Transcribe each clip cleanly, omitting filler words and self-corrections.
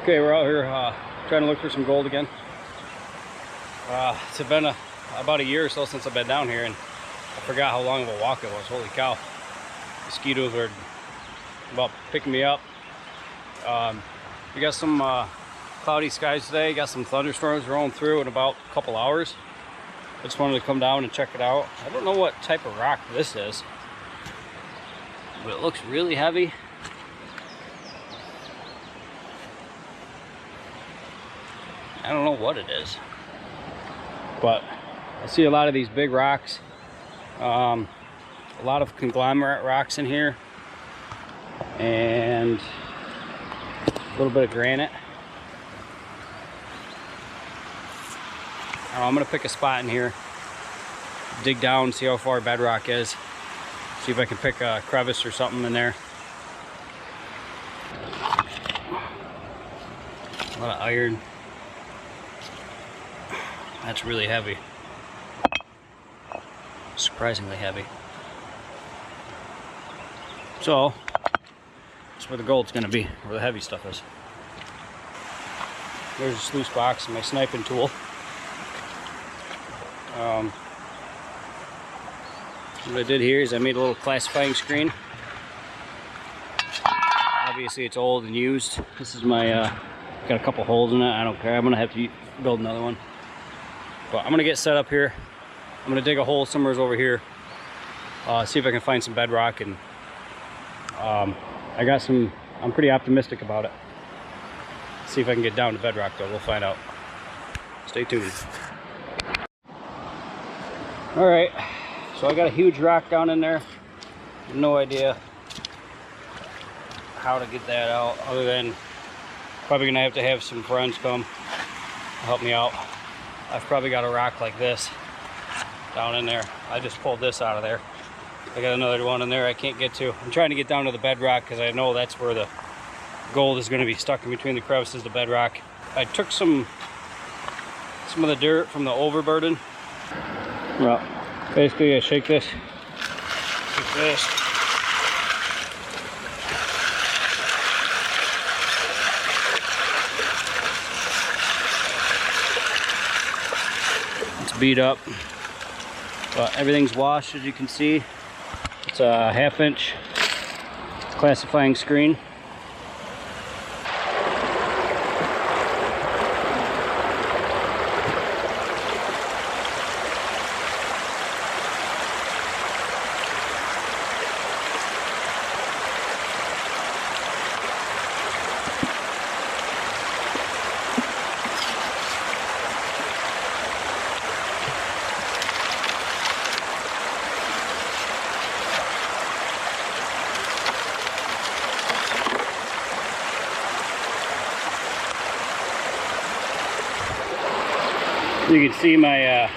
Okay, we're out here trying to look for some gold again. It's been about a year or so since I've been down here, and I forgot how long of a walk it was. Holy cow. Mosquitoes were about picking me up. We got some cloudy skies today. Got some thunderstorms rolling through in about a couple hours. I just wanted to come down and check it out. I don't know what type of rock this is, but it looks really heavy. I don't know what it is, but I see a lot of these big rocks, a lot of conglomerate rocks in here, and a little bit of granite. I'm gonna pick a spot in here, dig down, see how far bedrock is, see if I can pick a crevice or something in there. A lot of iron. That's really heavy. Surprisingly heavy. So, that's where the gold's gonna be, where the heavy stuff is. There's a sluice box and my sniping tool. What I did here is I made a little classifying screen. Obviously it's old and used. This is my, got a couple holes in it. I don't care. I'm gonna have to build another one. But I'm gonna get set up here. I'm gonna dig a hole somewhere over here. See if I can find some bedrock, and I got some, I'm pretty optimistic about it. See if I can get down to bedrock though, we'll find out. Stay tuned. All right, so I got a huge rock down in there. No idea how to get that out, other than probably gonna have to have some friends come help me out. I've probably got a rock like this down in there. I just pulled this out of there. I got another one in there I can't get to. I'm trying to get down to the bedrock because I know that's where the gold is going to be stuck in between the crevices, the bedrock. I took some of the dirt from the overburden. Well, basically I shake this like this. Beat up, but everything's washed, as you can see. It's a 1/2 inch classifying screen. You can see my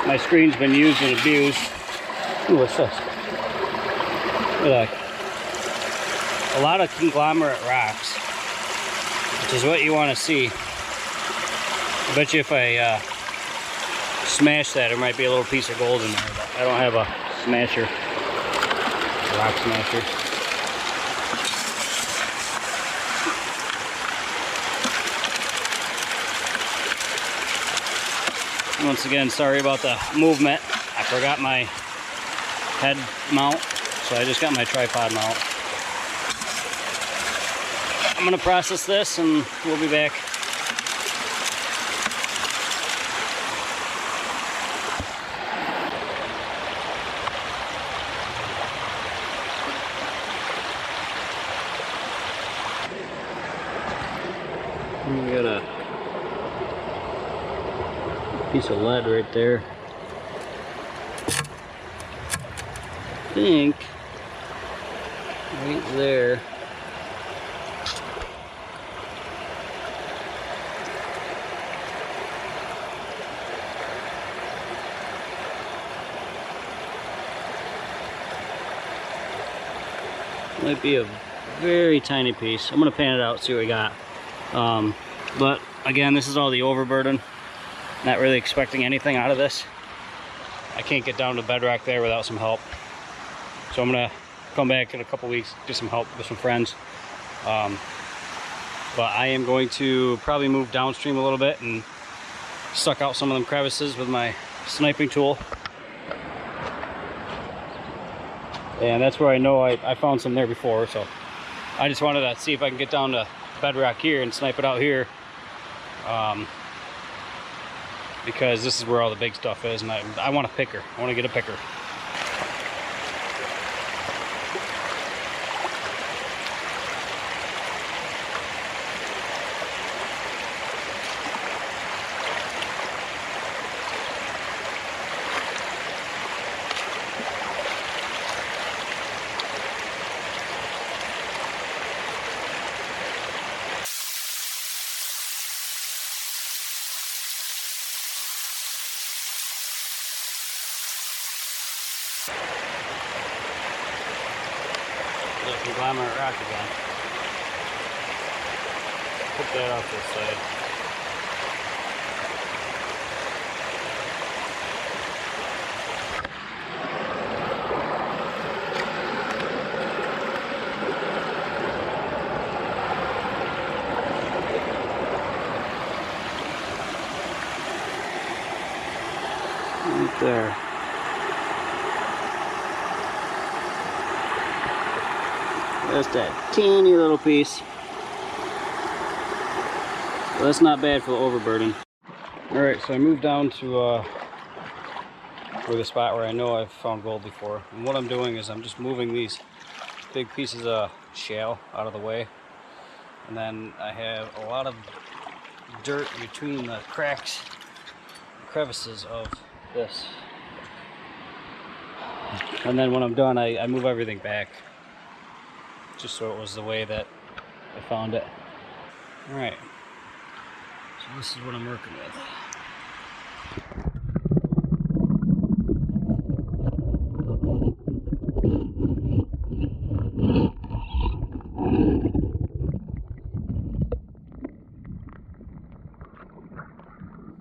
my screen's been used and abused. Ooh, what's this? Look, a lot of conglomerate rocks, which is what you want to see. I bet you if I smash that, there might be a little piece of gold in there, but I don't have a smasher, rock smasher. Once again, sorry about the movement. I forgot my head mount, so I just got my tripod mount. I'm gonna process this and we'll be back. We got a piece of lead right there. I think right there. Might be a very tiny piece. I'm gonna pan it out, see what we got. But again, this is all the overburden. Not really expecting anything out of this. I can't get down to bedrock there without some help. So I'm gonna come back in a couple weeks, get some help with some friends. But I am going to probably move downstream a little bit and suck out some of them crevices with my sniping tool. And that's where I know I found some there before, so I just wanted to see if I can get down to bedrock here and snipe it out here. Because this is where all the big stuff is, and I want a picker. I want to get a picker. Conglomerate rock again. Put that off this side. Right there. Just that teeny little piece. Well, that's not bad for the overburden. Alright, so I moved down to the spot where I know I've found gold before. And what I'm doing is I'm just moving these big pieces of shale out of the way. And then I have a lot of dirt between the cracks, crevices of this. And then when I'm done, I move everything back, just so it was the way that I found it. Alright, so this is what I'm working with.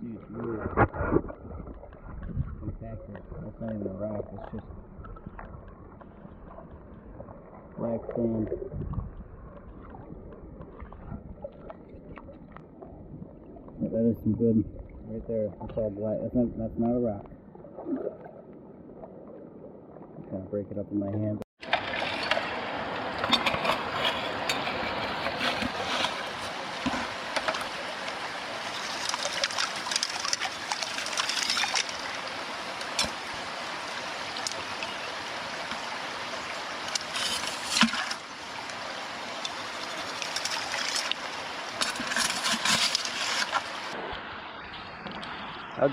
It's really compacted. That's not even a rock, it's just black sand. That is some good right there. That's all black. That's not a rock. Kind of break it up in my hand.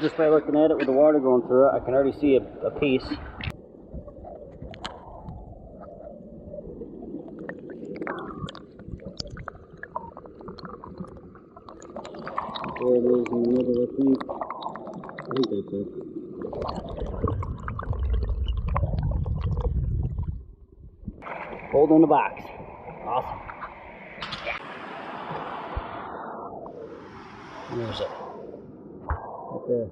Just by looking at it with the water going through it, I can already see a piece. There it is in the middle, I think. I think that's it. Hold in the box. Awesome. There's it. Right there.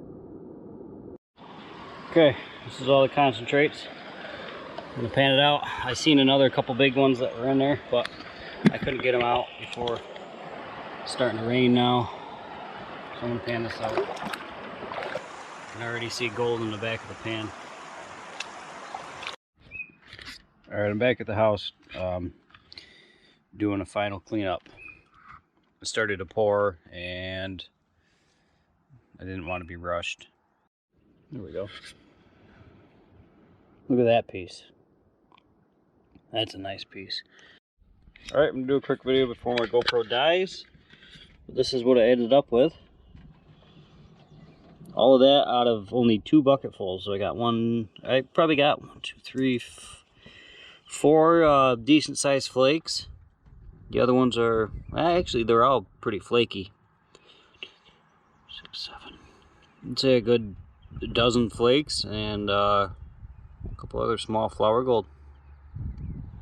Okay, this is all the concentrates. I'm gonna pan it out. I seen another couple big ones that were in there, but I couldn't get them out before it's starting to rain now. So I'm gonna pan this out. I can already see gold in the back of the pan. Alright, I'm back at the house doing a final cleanup. It started to pour and I didn't want to be rushed. There we go. Look at that piece. That's a nice piece. Alright, I'm going to do a quick video before my GoPro dies. This is what I ended up with. All of that out of only 2 bucketfuls. So I probably got 1, 2, 3, 4 decent sized flakes. The other ones are, actually they're all pretty flaky. 6, 7. I'd say a good dozen flakes and a couple other small flour gold.